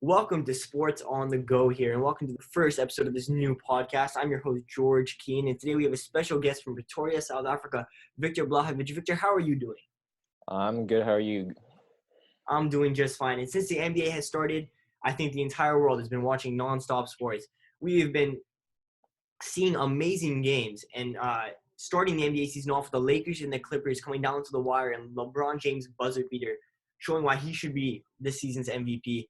Welcome to Sports on the Go here, and welcome to the first episode of this new podcast. I'm your host, George Keane, and today we have a special guest from Pretoria, South Africa, Victor Blahovic. Victor, how are you doing? I'm good. How are you? I'm doing just fine. And since the NBA has started, I think the entire world has been watching nonstop sports. We have been seeing amazing games, and starting the NBA season off with the Lakers and the Clippers coming down to the wire, and LeBron James buzzer beater showing why he should be this season's MVP.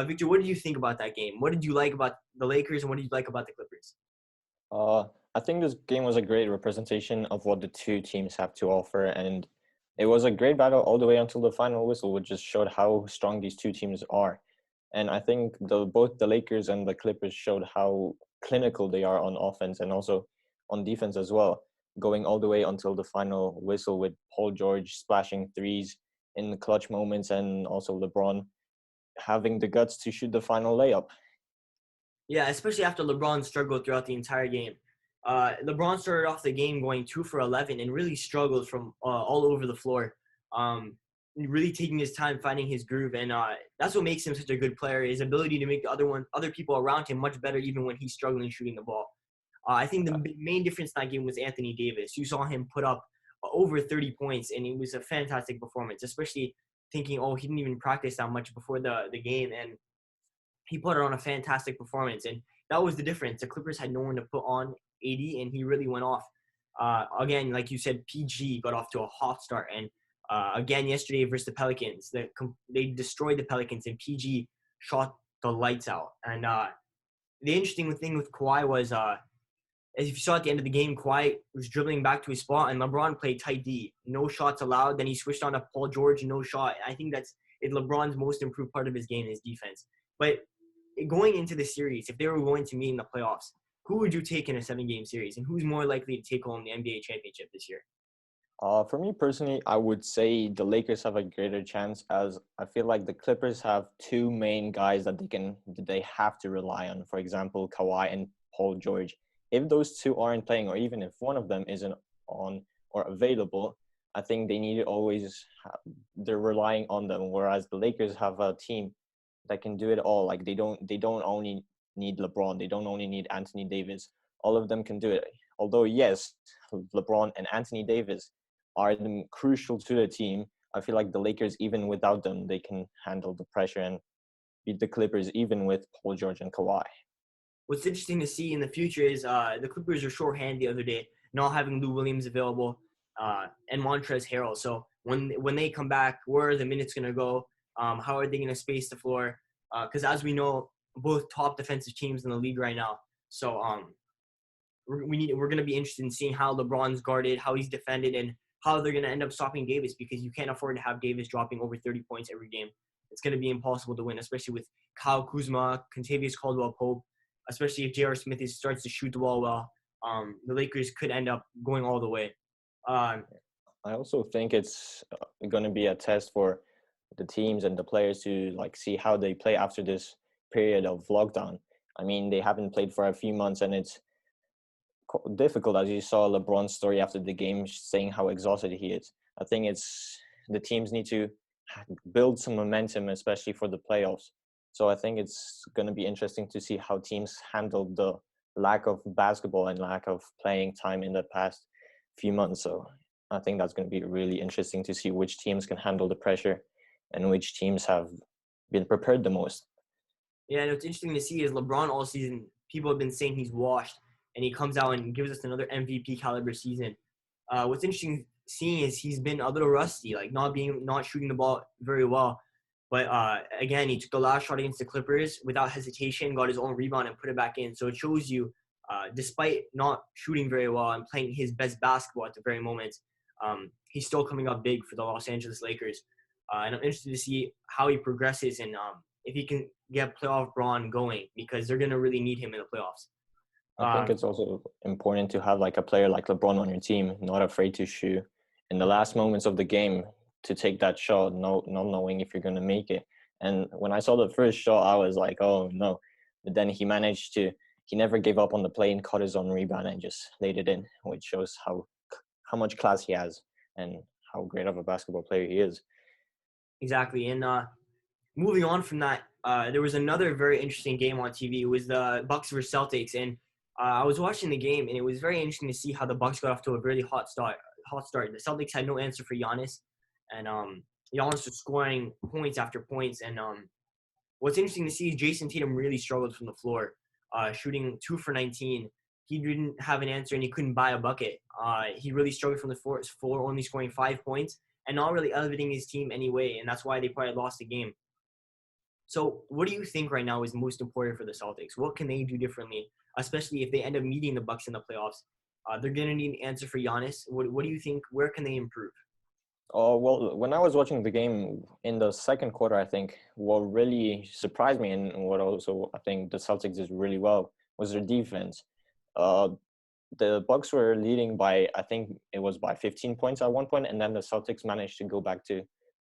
Victor, what did you think about that game? What did you like about the Lakers, and what did you like about the Clippers? I think this game was a great representation of what the two teams have to offer, and it was a great battle all the way until the final whistle, which just showed how strong these two teams are. And I think both the Lakers and the Clippers showed how clinical they are on offense and also on defense as well, going all the way until the final whistle with Paul George splashing threes in the clutch moments and also LeBron having the guts to shoot the final layup. Yeah, especially after LeBron struggled throughout the entire game. LeBron started off the game going 2 for 11 and really struggled from all over the floor. Really taking his time finding his groove, and that's what makes him such a good player. His ability to make the other people around him much better, even when he's struggling shooting the ball. I think the main difference in that game was Anthony Davis. You saw him put up over 30 points, and it was a fantastic performance, especially thinking, he didn't even practice that much before the game, and he put on a fantastic performance. And that was the difference. The Clippers had no one to put on AD, and he really went off. Again, like you said, PG got off to a hot start, and again yesterday versus the Pelicans, they destroyed the Pelicans, and PG shot the lights out. And the interesting thing with Kawhi was, as you saw at the end of the game, Kawhi was dribbling back to his spot, and LeBron played tight D. No shots allowed. Then he switched on to Paul George, no shot. I think that's LeBron's most improved part of his game, his defense. But going into the series, if they were going to meet in the playoffs, who would you take in a 7-game series, and who's more likely to take home the NBA championship this year? For me personally, I would say the Lakers have a greater chance, as I feel like the Clippers have two main guys that they have to rely on. For example, Kawhi and Paul George. If those two aren't playing, or even if one of them isn't on or available, I think they're relying on them. Whereas the Lakers have a team that can do it all. Like they don't only need LeBron, they don't only need Anthony Davis. All of them can do it. Although yes, LeBron and Anthony Davis are crucial to the team, I feel like the Lakers, even without them, they can handle the pressure and beat the Clippers even with Paul George and Kawhi. What's interesting to see in the future is the Clippers are shorthanded the other day, not having Lou Williams available and Montrezl Harrell. So when they come back, where are the minutes going to go? How are they going to space the floor? Because as we know, both top defensive teams in the league right now. So we're going to be interested in seeing how LeBron's guarded, how he's defended, and how they're going to end up stopping Davis, because you can't afford to have Davis dropping over 30 points every game. It's going to be impossible to win, especially with Kyle Kuzma, Kentavious Caldwell-Pope, especially if J.R. Smith starts to shoot the ball well. The Lakers could end up going all the way. I also think it's going to be a test for the teams and the players to see how they play after this period of lockdown. I mean, they haven't played for a few months, and it's difficult, as you saw LeBron's story after the game saying how exhausted he is. I think the teams need to build some momentum, especially for the playoffs. So I think it's going to be interesting to see how teams handle the lack of basketball and lack of playing time in the past few months. So I think that's going to be really interesting to see which teams can handle the pressure and which teams have been prepared the most. Yeah, and what's interesting to see is LeBron all season, people have been saying he's washed, and he comes out and gives us another MVP caliber season. What's interesting seeing is he's been a little rusty, not shooting the ball very well. But again, he took the last shot against the Clippers without hesitation, got his own rebound, and put it back in. So it shows you, despite not shooting very well and playing his best basketball at the very moment, he's still coming up big for the Los Angeles Lakers. And I'm interested to see how he progresses and if he can get playoff Braun going, because they're going to really need him in the playoffs. I think it's also important to have a player like LeBron on your team, not afraid to shoot in the last moments of the game, to take that shot, not knowing if you're going to make it. And when I saw the first shot, I was like, oh no. But then he never gave up on the play and caught his own rebound and just laid it in, which shows how much class he has and how great of a basketball player he is. Exactly. And moving on from that there was another very interesting game on TV. It was the Bucks versus Celtics, and I was watching the game, and it was very interesting to see how the Bucks got off to a really hot start. Hot start. The Celtics had no answer for Giannis, and Giannis was scoring points after points. And what's interesting to see is Jason Tatum really struggled from the floor, shooting 2 for 19. He didn't have an answer, and he couldn't buy a bucket. He really struggled from the floor, only scoring 5 points and not really elevating his team anyway, and that's why they probably lost the game. So what do you think right now is most important for the Celtics? What can they do differently, especially if they end up meeting the Bucks in the playoffs? They're going to need an answer for Giannis. What do you think? Where can they improve? Oh, well, when I was watching the game in the second quarter, I think what really surprised me and what also I think the Celtics did really well was their defense. Uh, the Bucks were leading by, I think it was by 15 points at one point, and then the Celtics managed to go back to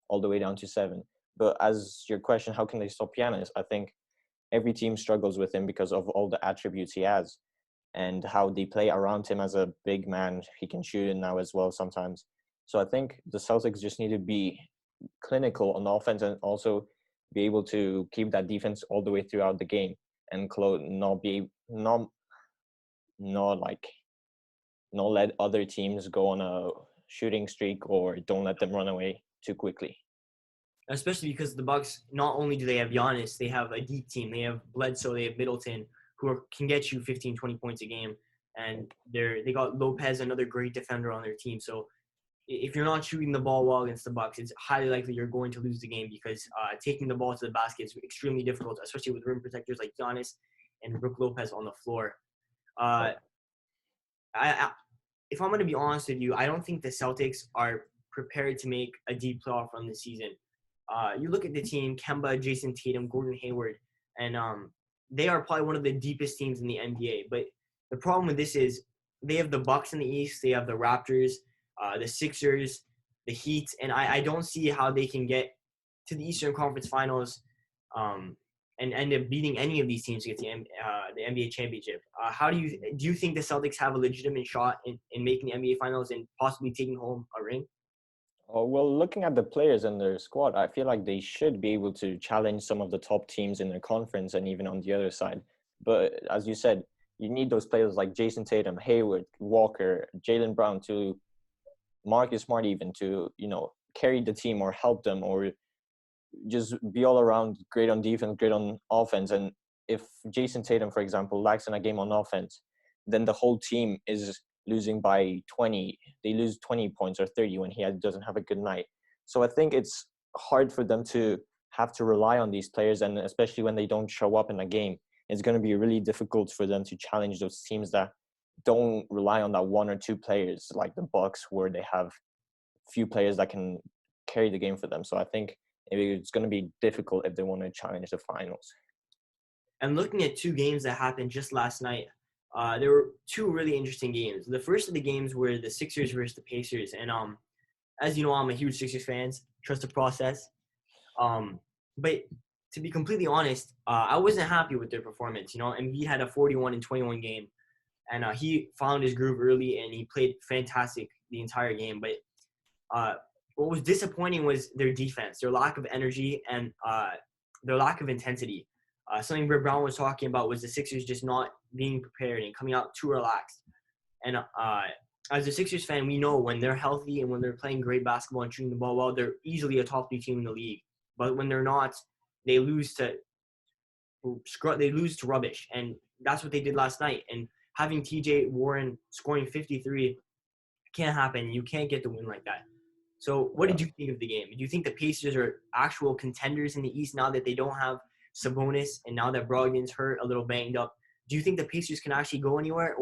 all the way down to 7. But as your question, how can they stop Giannis? I think every team struggles with him because of all the attributes he has and how they play around him as a big man. He can shoot it now as well sometimes. So I think the Celtics just need to be clinical on offense and also be able to keep that defense all the way throughout the game and not like not let other teams go on a shooting streak or don't let them run away too quickly. Especially because the Bucks, not only do they have Giannis, they have a deep team. They have Bledsoe, they have Middleton, can get you 15, 20 points a game. And they got Lopez, another great defender on their team. So if you're not shooting the ball well against the Bucks, it's highly likely you're going to lose the game because taking the ball to the basket is extremely difficult, especially with rim protectors like Giannis and Brook Lopez on the floor. Uh, I, if I'm going to be honest with you, I don't think the Celtics are prepared to make a deep playoff run this season. You look at the team: Kemba, Jason Tatum, Gordon Hayward, and they are probably one of the deepest teams in the NBA. But the problem with this is they have the Bucks in the East, they have the Raptors, the Sixers, the Heat, and I don't see how they can get to the Eastern Conference Finals and end up beating any of these teams to get the NBA championship. How do you think the Celtics have a legitimate shot in making the NBA Finals and possibly taking home a ring? Oh, well, looking at the players in their squad, I feel like they should be able to challenge some of the top teams in their conference and even on the other side. But as you said, you need those players like Jason Tatum, Hayward, Walker, Jalen Brown to Marcus Smart even to, carry the team or help them or just be all around great on defense, great on offense. And if Jason Tatum, for example, lacks in a game on offense, then the whole team is losing by 20. They lose 20 points or 30 when he doesn't have a good night. So I think it's hard for them to have to rely on these players, and especially when they don't show up in a game, it's going to be really difficult for them to challenge those teams that don't rely on that one or two players like the Bucks, where they have few players that can carry the game for them. So I think it's going to be difficult if they want to challenge the finals. And looking at two games that happened just last night, there were two really interesting games. The first of the games were the Sixers versus the Pacers, and as you know, I'm a huge Sixers fan. Trust the process. But to be completely honest, I wasn't happy with their performance. Embiid had a 41 and 21 game, and he found his groove early, and he played fantastic the entire game. But what was disappointing was their defense, their lack of energy, and their lack of intensity. Something Britt Brown was talking about was the Sixers just not being prepared and coming out too relaxed. And as a Sixers fan, we know when they're healthy and when they're playing great basketball and shooting the ball well, they're easily a top 3 team in the league. But when they're not, they lose to rubbish. And that's what they did last night. And having TJ Warren scoring 53 can't happen. You can't get the win like that. So what did you think of the game? Do you think the Pacers are actual contenders in the East now that they don't have Sabonis and now that Brogdon's hurt, a little banged up? Do you think the Pacers can actually go anywhere,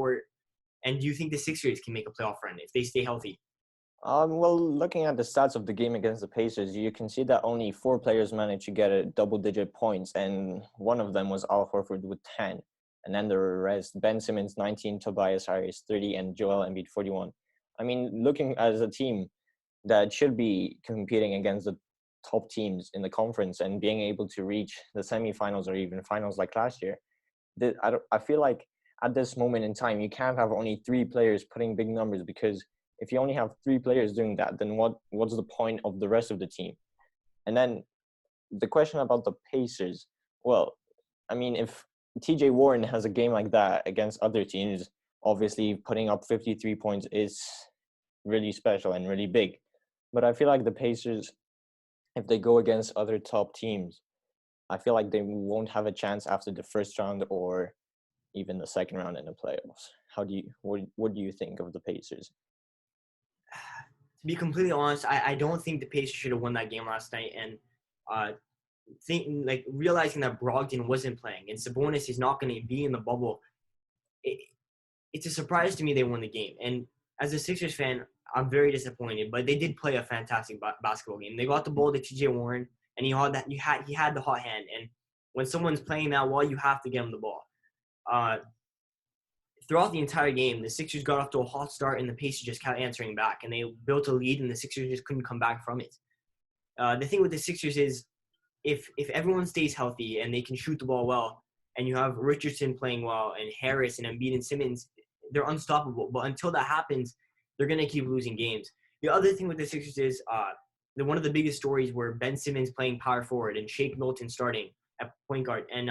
and do you think the Sixers can make a playoff run if they stay healthy? Well, looking at the stats of the game against the Pacers, you can see that only 4 players managed to get a double-digit points, and one of them was Al Horford with 10. And then the rest, Ben Simmons 19, Tobias Harris 30, and Joel Embiid 41. I mean, looking as a team that should be competing against the top teams in the conference and being able to reach the semifinals or even finals like last year, I feel like at this moment in time, you can't have only 3 players putting big numbers, because if you only have 3 players doing that, then what's the point of the rest of the team? And then the question about the Pacers, Well, I mean, if TJ Warren has a game like that against other teams, obviously putting up 53 points is really special and really big. But I feel like the Pacers, if they go against other top teams, I feel like they won't have a chance after the first round or even the second round in the playoffs. What do you think of the Pacers? To be completely honest, I don't think the Pacers should have won that game last night. And uh, realizing that Brogdon wasn't playing and Sabonis is not going to be in the bubble, it, it's a surprise to me they won the game. And as a Sixers fan, I'm very disappointed. But they did play a fantastic basketball game. They got the ball to T.J. Warren, and he had the hot hand. And when someone's playing that well, you have to get him the ball. Uh, Throughout the entire game, the Sixers got off to a hot start, and the Pacers just kept answering back, and they built a lead, and the Sixers just couldn't come back from it. The thing with the Sixers is, if everyone stays healthy and they can shoot the ball well, and you have Richardson playing well, and Harris and Embiid and Simmons, they're unstoppable. But until that happens, they're gonna keep losing games. The other thing with the Sixers is, one of the biggest stories were Ben Simmons playing power forward and Shake Milton starting at point guard, and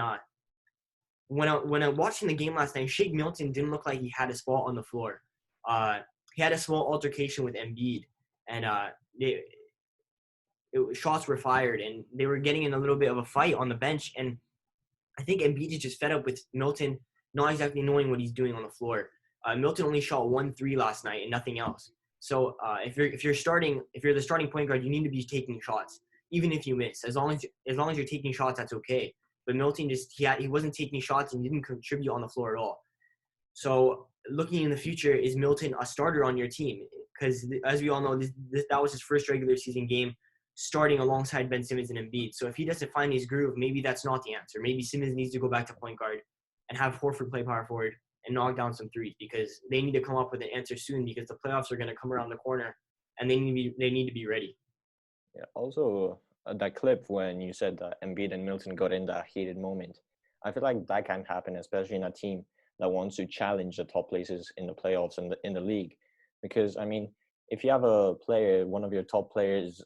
when I watching the game last night, Shake Milton didn't look like he had a spot on the floor. He had a small altercation with Embiid, and shots were fired, and they were getting in a little bit of a fight on the bench. And I think Embiid is just fed up with Milton not exactly knowing what he's doing on the floor. Milton only shot 1 3 last night and nothing else. So if you're the starting point guard, you need to be taking shots, even if you miss. As long as you're taking shots, that's okay. But Milton he wasn't taking shots and didn't contribute on the floor at all. So looking in the future, is Milton a starter on your team? Because as we all know, that was his first regular season game starting alongside Ben Simmons and Embiid. So if he doesn't find his groove, maybe that's not the answer. Maybe Simmons needs to go back to point guard and have Horford play power forward and knock down some threes, because they need to come up with an answer soon, because the playoffs are going to come around the corner, and they need to be ready. Yeah. Also, that clip when you said that Embiid and Milton got in that heated moment, I feel like that can happen, especially in a team that wants to challenge the top places in the playoffs and in the league. Because I mean, if you have a player, one of your top players,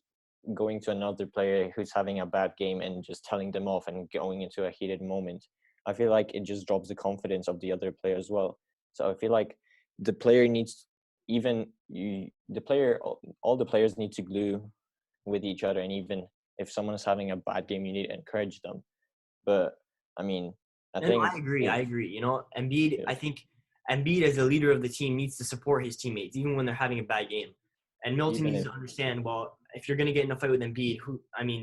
going to another player who's having a bad game and just telling them off and going into a heated moment, I feel like it just drops the confidence of the other player as well. So I feel like the player needs, even you, the player, all the players need to glue with each other. And even if someone is having a bad game, you need to encourage them. But I mean, I No, think I agree. if, I agree. Embiid. yeah, I think Embiid, as the leader of the team, needs to support his teammates even when they're having a bad game. And Milton even needs if, to understand. Well, if you're going to get in a fight with Embiid,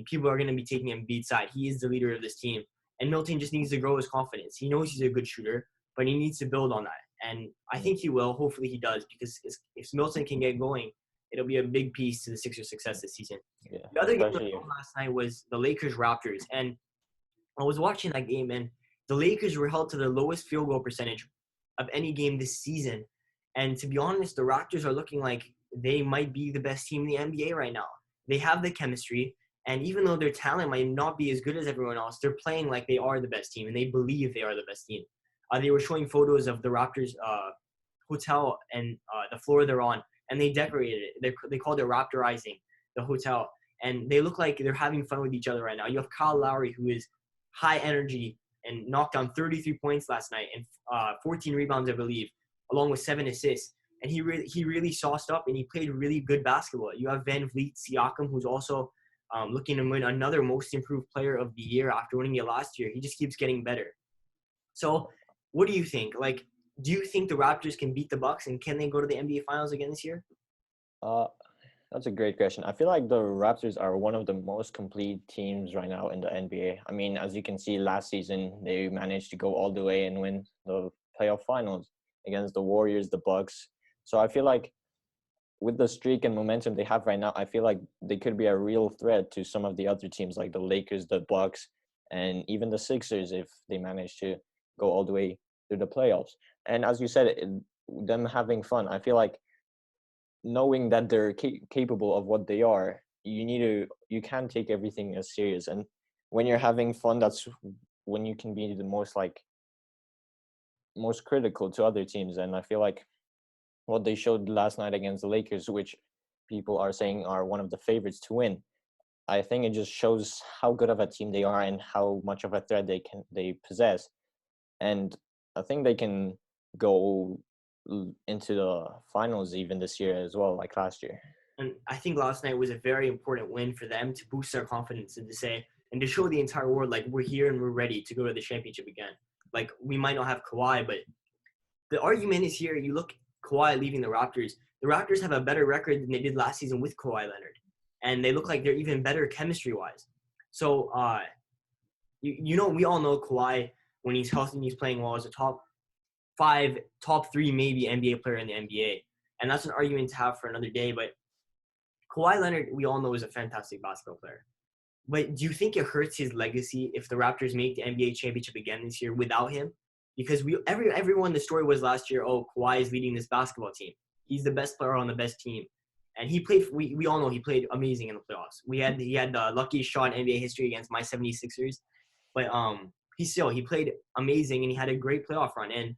people are going to be taking Embiid's side. He is the leader of this team, and Milton just needs to grow his confidence. He knows he's a good shooter, but he needs to build on that. And I yeah, think he will. Hopefully, he does, because if Milton can get going, it'll be a big piece to the Sixers' success this season. yeah, The other game especially if, last night was the Lakers Raptors, and I was watching that game, and the Lakers were held to the lowest field goal percentage of any game this season. And to be honest, the Raptors are looking like they might be the best team in the NBA right now. They have the chemistry, and even though their talent might not be as good as everyone else, they're playing like they are the best team, and they believe they are the best team. They were showing photos of the Raptors hotel and the floor they're on, and they decorated it. They called it Raptorizing the hotel, and they look like they're having fun with each other right now. You have Kyle Lowry, who is high energy and knocked down 33 points last night and 14 rebounds, I believe, along with 7 assists. And he really sauced up, and he played really good basketball. You have Van Vliet Siakam, who's also looking to win another Most Improved Player of the Year after winning it last year. He just keeps getting better. So, what do you think? Like, do you think the Raptors can beat the Bucks, and can they go to the NBA Finals again this year? uh, that's a great question. I feel like the Raptors are one of the most complete teams right now in the NBA. I mean, as you can see, last season they managed to go all the way and win the playoff finals against the Warriors, the Bucks. So I feel like with the streak and momentum they have right now, I feel like they could be a real threat to some of the other teams like the Lakers, the Bucks, and even the Sixers if they manage to go all the way through the playoffs. And as you said, them having fun, I feel like knowing that they're capable of what they are, you can take everything as serious. And when you're having fun, that's when you can be the most critical to other teams. And I feel like what they showed last night against the Lakers, which people are saying are one of the favorites to win, I think it just shows how good of a team they are and how much of a threat they possess. And I think they can go into the finals even this year as well, like last year. And I think last night was a very important win for them to boost their confidence and to say and to show the entire world like we're here and we're ready to go to the championship again. Like we might not have Kawhi, but the argument is here. You look Kawhi leaving the Raptors. The Raptors have a better record than they did last season with Kawhi Leonard, and they look like they're even better chemistry wise. So we all know Kawhi when he's healthy and he's playing well is a top 5, top 3 maybe NBA player in the NBA, and that's an argument to have for another day. But Kawhi Leonard, we all know, is a fantastic basketball player. But do you think it hurts his legacy if the Raptors make the NBA championship again this year without him? Because everyone the story was last year, oh, Kawhi is leading this basketball team. He's the best player on the best team. And he played we all know he played amazing in the playoffs. He had the luckiest shot in NBA history against my 76ers. But he played amazing and he had a great playoff run.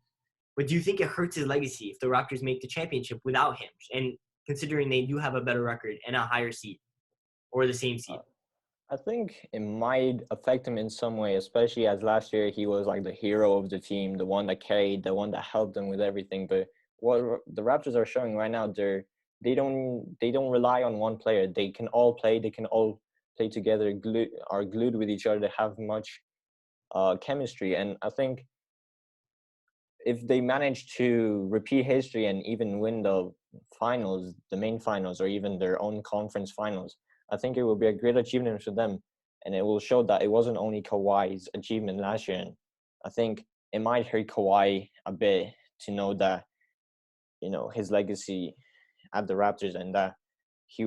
But do you think it hurts his legacy if the Raptors make the championship without him? And considering they do have a better record and a higher seed or the same seed? I think it might affect him in some way, especially as last year he was like the hero of the team, the one that carried, the one that helped them with everything. But what the Raptors are showing right now, they don't rely on one player. They can all play. They can all play together, are glued with each other. They have much chemistry, and I think if they manage to repeat history and even win the finals, the main finals, or even their own conference finals, I think it will be a great achievement for them. And it will show that it wasn't only Kawhi's achievement last year. And I think it might hurt Kawhi a bit to know that, his legacy at the Raptors and that he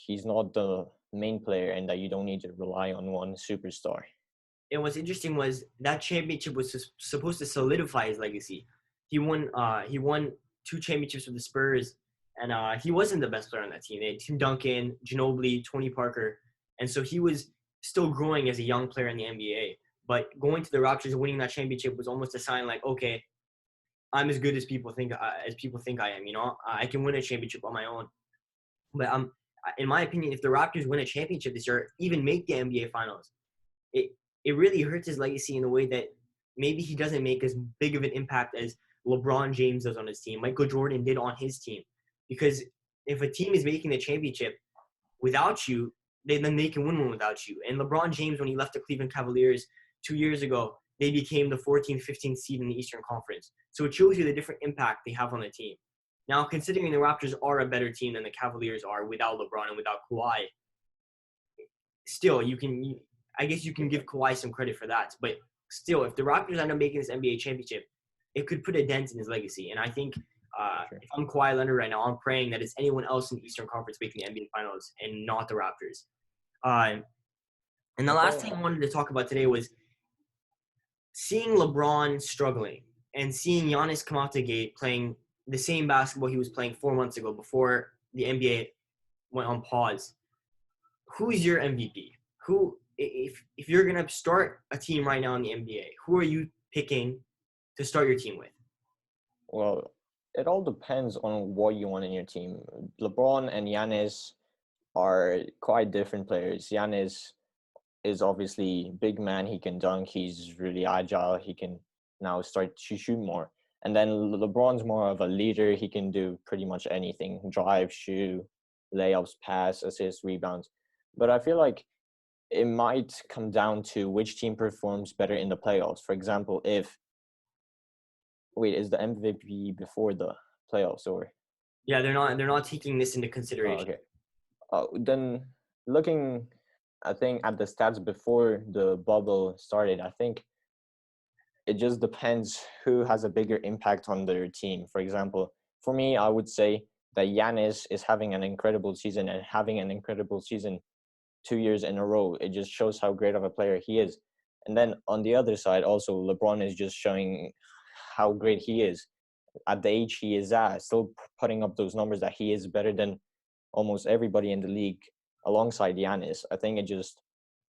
he's not the main player and that you don't need to rely on one superstar. And what's interesting was that championship was supposed to solidify his legacy. He won 2 championships with the Spurs, and he wasn't the best player on that team. They had Tim Duncan, Ginobili, Tony Parker, and so he was still growing as a young player in the NBA. But going to the Raptors and winning that championship was almost a sign like, okay, I'm as good as people think I am. I can win a championship on my own. But in my opinion, if the Raptors win a championship this year, even make the NBA Finals, it it really hurts his legacy in a way that maybe he doesn't make as big of an impact as LeBron James does on his team, Michael Jordan did on his team. Because if a team is making the championship without you, then they can win one without you. And LeBron James, when he left the Cleveland Cavaliers 2 years ago, they became the 14th, 15th seed in the Eastern Conference. So it shows you the different impact they have on the team. Now, considering the Raptors are a better team than the Cavaliers are without LeBron and without Kawhi, still I guess you can give Kawhi some credit for that. But still, if the Raptors end up making this NBA championship, it could put a dent in his legacy. And I think if I'm Kawhi Leonard right now, I'm praying that it's anyone else in the Eastern Conference making the NBA Finals and not the Raptors. And the last thing I wanted to talk about today was seeing LeBron struggling and seeing Giannis come out the gate playing the same basketball he was playing 4 months ago before the NBA went on pause. Who's your MVP? If you're gonna start a team right now in the NBA, who are you picking to start your team with? Well, it all depends on what you want in your team. LeBron and Giannis are quite different players. Giannis is obviously big man. He can dunk. He's really agile. He can now start to shoot more. And then LeBron's more of a leader. He can do pretty much anything: drive, shoot, layups, pass, assist, rebounds. But I feel like it might come down to which team performs better in the playoffs. For example, is the MVP before the playoffs or? Yeah, they're not taking this into Oh, consideration. okay. Then looking, I think at the stats before the bubble started, I think it just depends who has a bigger impact on their team. For example, for me, I would say that Giannis is having an incredible season and having an incredible season 2 years in a row. It just shows how great of a player he is. And then on the other side, also LeBron is just showing how great he is at the age he is at, still putting up those numbers that he is better than almost everybody in the league alongside Giannis. I think it just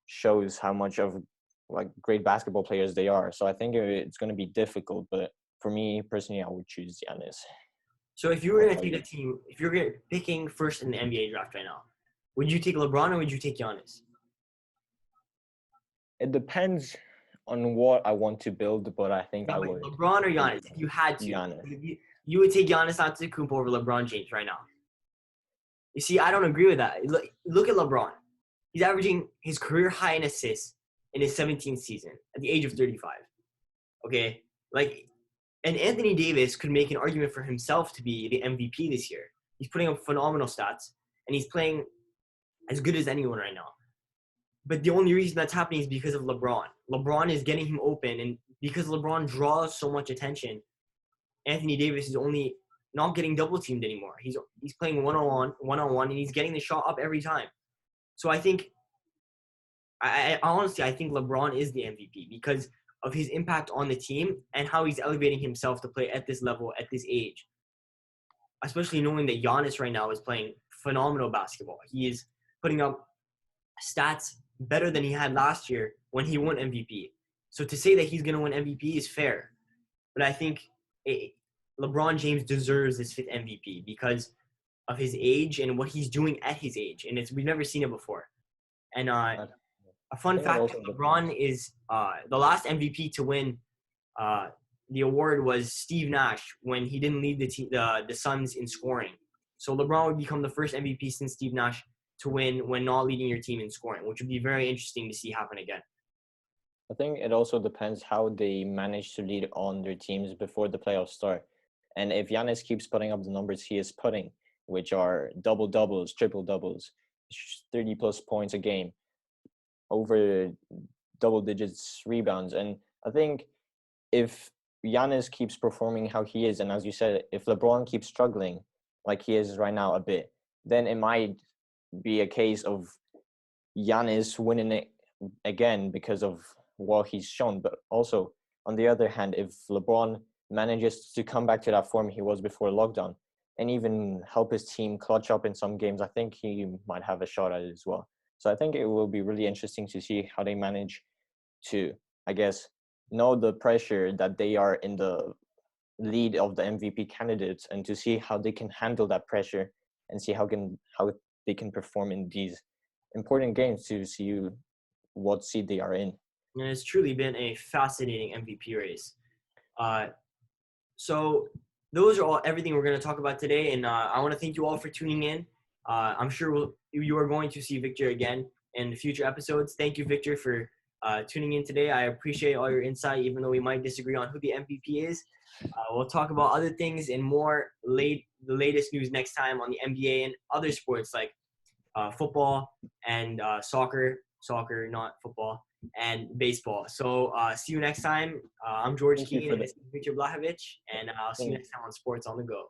shows how much of like great basketball players they are. So I think it's going to be difficult, but for me personally, I would choose Giannis. So if you were What gonna about take you? a team, if you're picking first in the NBA draft right now, Would you take LeBron or would you take Giannis? It depends on what I want to build, but I think No, I wait, would LeBron or take Giannis? If you had to, Giannis. you would take Giannis Antetokounmpo over LeBron James right now. You see, I don't agree with that. Look at LeBron. He's averaging his career high in assists in his 17th season at the age of 35. Okay, like, and Anthony Davis could make an argument for himself to be the MVP this year. He's putting up phenomenal stats, and he's playing as good as anyone right now. But the only reason that's happening is because of LeBron. LeBron is getting him open, and because LeBron draws so much attention, Anthony Davis is only not getting double teamed anymore. He's playing one on one, and he's getting the shot up every time. So I think, I honestly, I think LeBron is the MVP because of his impact on the team and how he's elevating himself to play at this level at this age. Especially knowing that Giannis right now is playing phenomenal basketball. He is putting up stats better than he had last year when he won MVP. So to say that he's going to win MVP is fair. But I think LeBron James deserves this fifth MVP because of his age and what he's doing at his age. And we've never seen it before. And a I fun think it fact, also LeBron depends. is the last MVP to win the award was Steve Nash when he didn't lead the Suns in scoring. So LeBron would become the first MVP since Steve Nash to win when not leading your team in scoring, which would be very interesting to see happen again. I think it also depends how they manage to lead on their teams before the playoffs start. And if Giannis keeps putting up the numbers he is putting, which are double doubles, triple doubles, 30 plus points a game, over double digits rebounds. And I think if Giannis keeps performing how he is, and as you said, if LeBron keeps struggling like he is right now a bit, then it might be a case of Giannis winning it again because of what he's shown. But also, on the other hand, if LeBron manages to come back to that form he was before lockdown and even help his team clutch up in some games, I think he might have a shot at it as well. So I think it will be really interesting to see how they manage to, I guess, know the pressure that they are in the lead of the MVP candidates and to see how they can handle that pressure and see how they can perform in these important games to see what seed they are in. And it's truly been a fascinating MVP race. Uh, so those are everything we're going to talk about today. And I want to thank you all for tuning in. I'm sure you are going to see Victor again in future episodes. Thank you, Victor, for tuning in today. I appreciate all your insight, even though we might disagree on who the MVP is. We'll talk about other things and more the latest news next time on the NBA and other sports like football and soccer, not football, and baseball. So see you next time. I'm George Thank you Keegan, for and the this is Victor Blahovic, and I'll see you thank, next time on Sports on the Go.